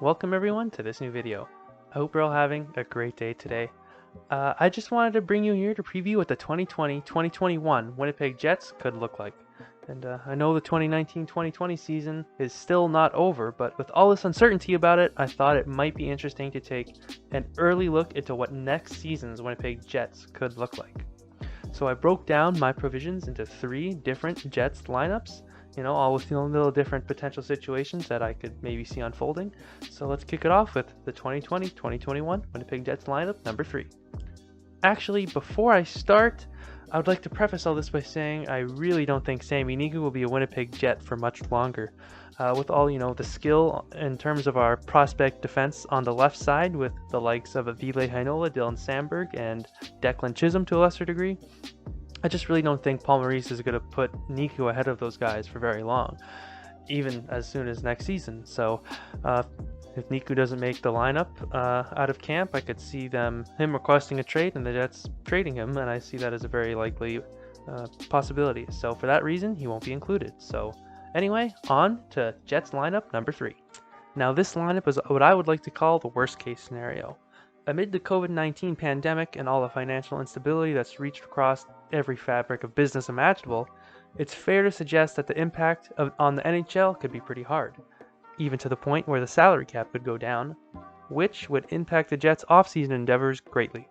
Welcome everyone to this new video. I hope you're all having a great day today. I just wanted to bring you here to preview what the 2020-2021 Winnipeg Jets could look like. And I know the 2019-2020 season is still not over, but with all this uncertainty about it, I thought it might be interesting to take an early look into what next season's Winnipeg Jets could look like. So I broke down my provisions into 3 different Jets lineups, all with little different potential situations that I could maybe see unfolding. So let's kick it off with the 2020-2021 Winnipeg Jets lineup number 3. Actually, before I start, I would like to preface all this by saying I really don't think Sami Niku will be a Winnipeg Jet for much longer. With all, the skill in terms of our prospect defense on the left side with the likes of Ville Heinola, Dylan Sandberg, and Declan Chisholm to a lesser degree, I just really don't think Paul Maurice is going to put Niku ahead of those guys for very long, even as soon as next season. So if Niku doesn't make the lineup out of camp, I could see him requesting a trade and the Jets trading him, and I see that as a very likely possibility. So for that reason, he won't be included. So anyway, on to Jets lineup number 3. Now this lineup is what I would like to call the worst case scenario. Amid the COVID-19 pandemic and all the financial instability that's reached across every fabric of business imaginable, it's fair to suggest that the impact on the NHL could be pretty hard, even to the point where the salary cap could go down, which would impact the Jets' offseason endeavors greatly.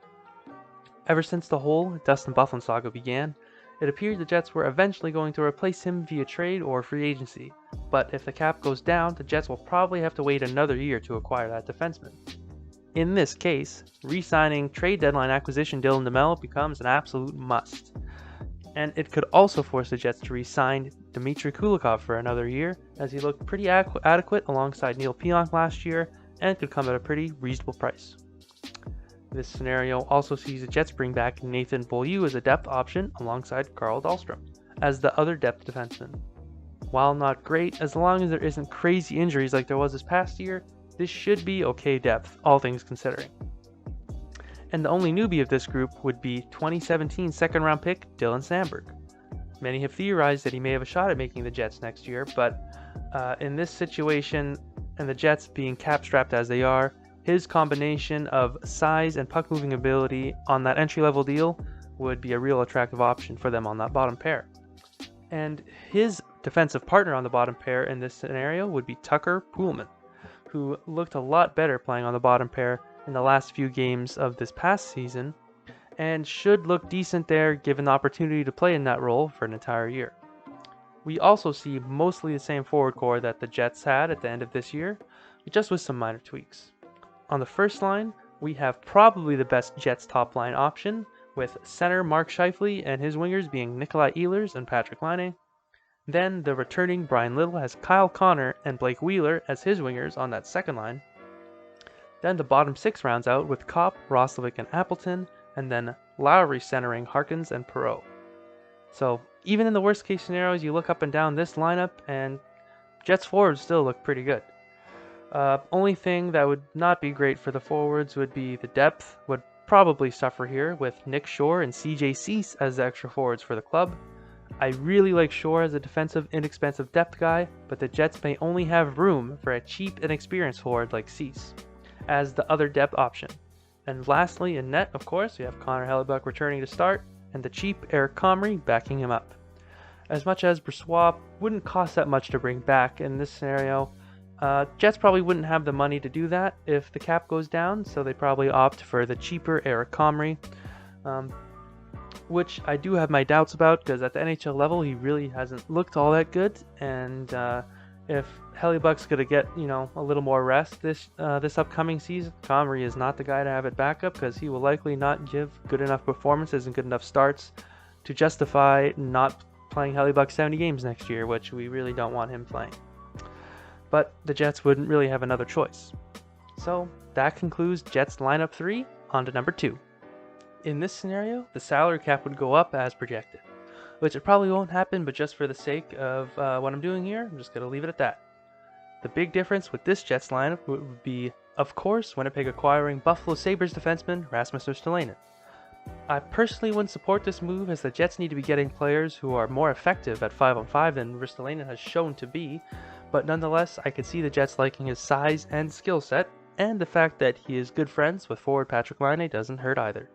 Ever since the whole Dustin Byfuglien saga began, it appeared the Jets were eventually going to replace him via trade or free agency, but if the cap goes down, the Jets will probably have to wait another year to acquire that defenseman. In this case, re-signing trade deadline acquisition Dylan DeMello becomes an absolute must. And it could also force the Jets to re-sign Dmitry Kulikov for another year, as he looked pretty adequate alongside Neil Pionk last year, and could come at a pretty reasonable price. This scenario also sees the Jets bring back Nathan Beaulieu as a depth option alongside Carl Dahlstrom as the other depth defenseman. While not great, as long as there isn't crazy injuries like there was this past year, this should be okay depth, all things considering. And the only newbie of this group would be 2017 second-round pick Dylan Sandberg. Many have theorized that he may have a shot at making the Jets next year, but in this situation, and the Jets being cap-strapped as they are, his combination of size and puck-moving ability on that entry-level deal would be a real attractive option for them on that bottom pair. And his defensive partner on the bottom pair in this scenario would be Tucker Poolman, who looked a lot better playing on the bottom pair in the last few games of this past season, and should look decent there given the opportunity to play in that role for an entire year. We also see mostly the same forward core that the Jets had at the end of this year, just with some minor tweaks. On the first line, we have probably the best Jets top line option, with center Mark Scheifele and his wingers being Nikolai Ehlers and Patrick Laine. Then the returning Brian Little has Kyle Connor and Blake Wheeler as his wingers on that second line. Then the bottom 6 rounds out with Kopp, Roslovic, and Appleton, and then Lowry centering Harkins and Perreault. So even in the worst case scenarios, you look up and down this lineup and Jets forwards still look pretty good. Only thing that would not be great for the forwards would be the depth would probably suffer here with Nick Shore and CJ Cease as the extra forwards for the club. I really like Shore as a defensive, inexpensive depth guy, but the Jets may only have room for a cheap and experienced forward like Cease as the other depth option. And lastly, in net, of course, we have Connor Hellebuyck returning to start, and the cheap Eric Comrie backing him up. As much as Brossoit wouldn't cost that much to bring back in this scenario, Jets probably wouldn't have the money to do that if the cap goes down, so they probably opt for the cheaper Eric Comrie. Which I do have my doubts about because at the NHL level he really hasn't looked all that good, and if Hellebuyck's going to get a little more rest this upcoming season, Comrie is not the guy to have it back up because he will likely not give good enough performances and good enough starts to justify not playing Hellebuyck 70 games next year, which we really don't want him playing. But the Jets wouldn't really have another choice. So that concludes Jets lineup 3. On to number 2. In this scenario, the salary cap would go up as projected, which it probably won't happen, but just for the sake of what I'm doing here, I'm just going to leave it at that. The big difference with this Jets lineup would be, of course, Winnipeg acquiring Buffalo Sabres defenseman Rasmus Ristolainen. I personally wouldn't support this move, as the Jets need to be getting players who are more effective at 5-on-5 than Ristolainen has shown to be, but nonetheless, I could see the Jets liking his size and skill set, and the fact that he is good friends with forward Patrik Laine doesn't hurt either.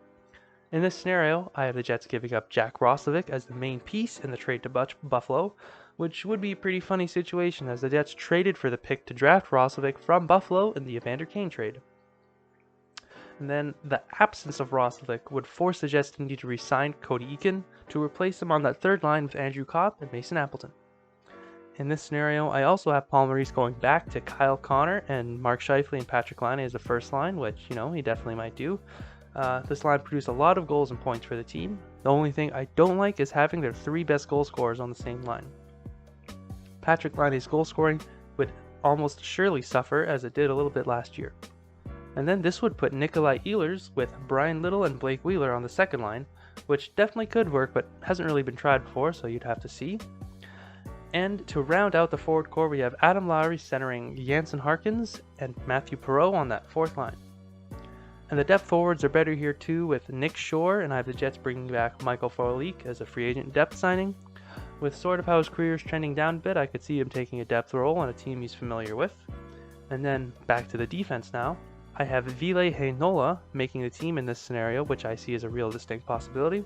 In this scenario, I have the Jets giving up Jack Roslovic as the main piece in the trade to Buffalo, which would be a pretty funny situation as the Jets traded for the pick to draft Roslovic from Buffalo in the Evander Kane trade. And then the absence of Roslovic would force the Jets to need to re-sign Cody Eakin to replace him on that third line with Andrew Copp and Mason Appleton. In this scenario, I also have Paul Maurice going back to Kyle Connor and Mark Scheifele and Patrik Laine as the first line, which, he definitely might do. This line produced a lot of goals and points for the team. The only thing I don't like is having their 3 best goal scorers on the same line. Patrik Laine's goal scoring would almost surely suffer, as it did a little bit last year. And then this would put Nikolai Ehlers with Brian Little and Blake Wheeler on the second line, which definitely could work but hasn't really been tried before, so you'd have to see. And to round out the forward core, we have Adam Lowry centering Jansen Harkins and Matthew Perreault on that fourth line. And the depth forwards are better here too, with Nick Shore, and I have the Jets bringing back Michael Frolik as a free agent depth signing. With sort of how his career is trending down a bit, I could see him taking a depth role on a team he's familiar with. And then back to the defense now. I have Ville Heinola making the team in this scenario, which I see as a real distinct possibility,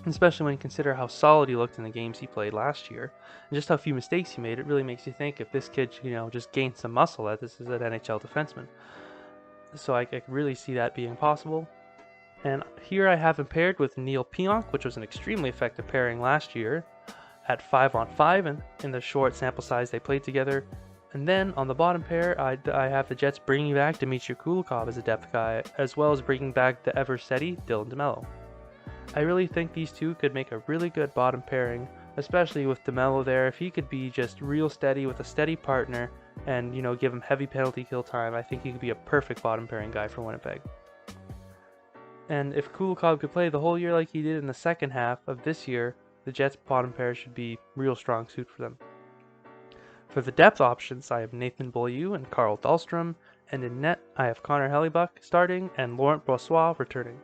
especially when you consider how solid he looked in the games he played last year, and just how few mistakes he made. It really makes you think if this kid, just gained some muscle, that this is an NHL defenseman. So I could really see that being possible. And here I have him paired with Neil Pionk, which was an extremely effective pairing last year at 5-on-5 and in the short sample size they played together. And then on the bottom pair, I have the Jets bringing back Dmitry Kulikov as a depth guy, as well as bringing back the ever steady Dylan DeMello. I really think these two could make a really good bottom pairing, especially with DeMello there. If he could be just real steady with a steady partner and, give him heavy penalty kill time, I think he could be a perfect bottom pairing guy for Winnipeg. And if Kulikov could play the whole year like he did in the second half of this year, the Jets' bottom pair should be real strong suit for them. For the depth options, I have Nathan Beaulieu and Carl Dahlstrom, and in net, I have Connor Hellebuck starting and Laurent Brossoit returning.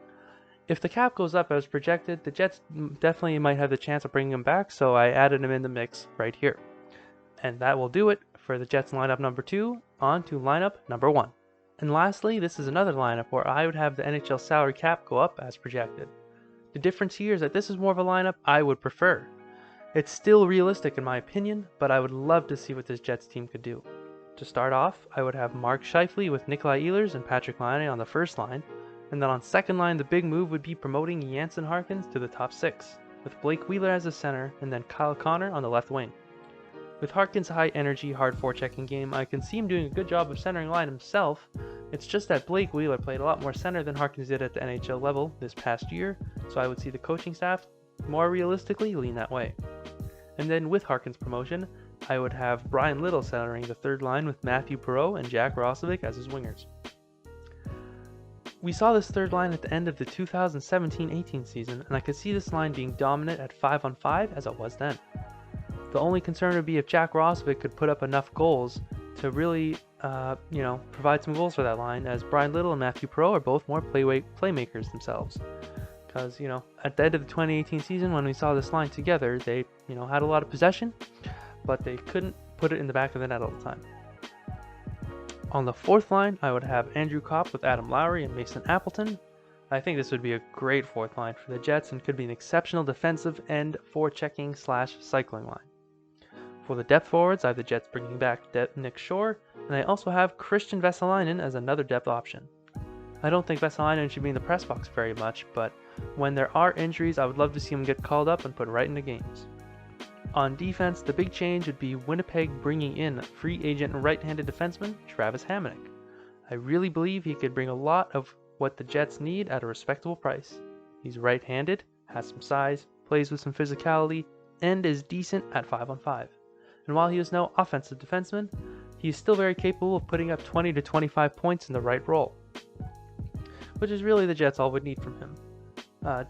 If the cap goes up as projected, the Jets definitely might have the chance of bringing him back, so I added him in the mix right here. And that will do it for the Jets lineup number 2, on to lineup number 1. And lastly, this is another lineup where I would have the NHL salary cap go up as projected. The difference here is that this is more of a lineup I would prefer. It's still realistic in my opinion, but I would love to see what this Jets team could do. To start off, I would have Mark Scheifele with Nikolai Ehlers and Patrik Laine on the first line, and then on second line the big move would be promoting Jansen Harkins to the top 6, with Blake Wheeler as a center and then Kyle Connor on the left wing. With Harkins' high energy, hard forechecking game, I can see him doing a good job of centering line himself. It's just that Blake Wheeler played a lot more center than Harkins did at the NHL level this past year, so I would see the coaching staff more realistically lean that way. And then with Harkins' promotion, I would have Brian Little centering the third line with Matthew Perreault and Jack Roslovic as his wingers. We saw this third line at the end of the 2017-18 season, and I could see this line being dominant at 5-on-5 as it was then. The only concern would be if Jack Roslovic could put up enough goals to really, provide some goals for that line, as Brian Little and Matthew Perreault are both more playmakers themselves. Because, at the end of the 2018 season, when we saw this line together, they, had a lot of possession, but they couldn't put it in the back of the net all the time. On the fourth line, I would have Andrew Copp with Adam Lowry and Mason Appleton. I think this would be a great fourth line for the Jets and could be an exceptional defensive end forechecking/cycling line. For the depth forwards, I have the Jets bringing back Nick Shore, and I also have Christian Vesalainen as another depth option. I don't think Vesalainen should be in the press box very much, but when there are injuries, I would love to see him get called up and put right into games. On defense, the big change would be Winnipeg bringing in free agent right-handed defenseman Travis Hamonic. I really believe he could bring a lot of what the Jets need at a respectable price. He's right-handed, has some size, plays with some physicality, and is decent at 5-on-5. And while he is no offensive defenseman, he is still very capable of putting up 20 to 25 points in the right role, which is really the Jets all would need from him.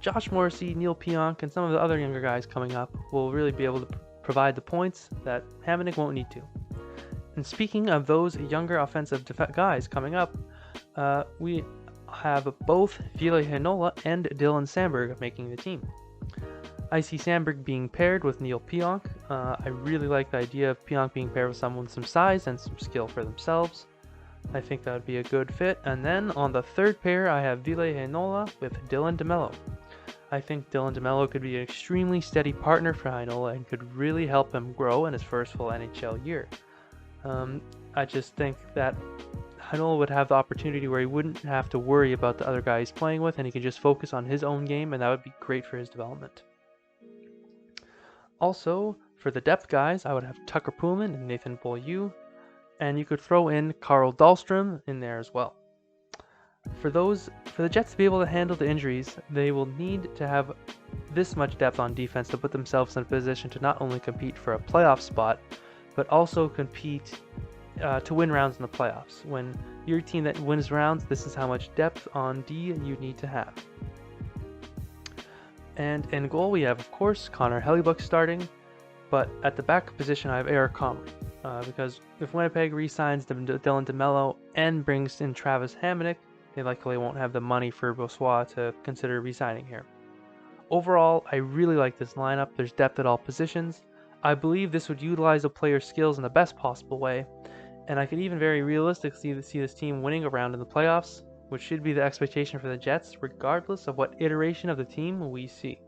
Josh Morrissey, Neil Pionk, and some of the other younger guys coming up will really be able to provide the points that Hamonic won't need to. And speaking of those younger offensive guys coming up, we have both Ville Heinola and Dylan Samberg making the team. I see Sandberg being paired with Neil Pionk. I really like the idea of Pionk being paired with someone with some size and some skill for themselves. I think that would be a good fit. And then on the third pair, I have Ville Heinola with Dylan DeMello. I think Dylan DeMello could be an extremely steady partner for Heinola and could really help him grow in his first full NHL year. I just think that Heinola would have the opportunity where he wouldn't have to worry about the other guy he's playing with, and he can just focus on his own game, and that would be great for his development. Also, for the depth guys, I would have Tucker Poolman and Nathan Beaulieu, and you could throw in Carl Dahlstrom in there as well. For the Jets to be able to handle the injuries, they will need to have this much depth on defense to put themselves in a position to not only compete for a playoff spot, but also compete to win rounds in the playoffs. When you're a team that wins rounds, this is how much depth on D you need to have. And in goal, we have, of course, Connor Hellebuyck starting, but at the back position, I have Eric Comrie. Because if Winnipeg re-signs Dylan DeMello and brings in Travis Hamonic, they likely won't have the money for Brossoit to consider re-signing here. Overall, I really like this lineup. There's depth at all positions. I believe this would utilize a player's skills in the best possible way, and I could even very realistically see this team winning a round in the playoffs, which should be the expectation for the Jets, regardless of what iteration of the team we see.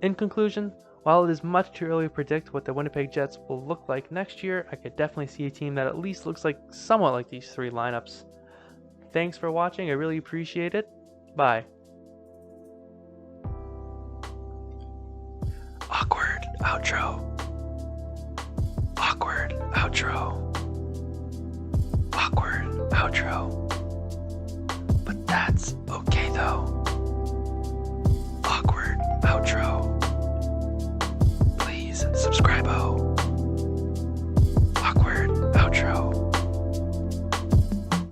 In conclusion, while it is much too early to predict what the Winnipeg Jets will look like next year, I could definitely see a team that at least looks like somewhat like these three lineups. Thanks for watching, I really appreciate it. Bye. Awkward outro. Awkward outro. Awkward outro. But that's okay though. Awkward outro.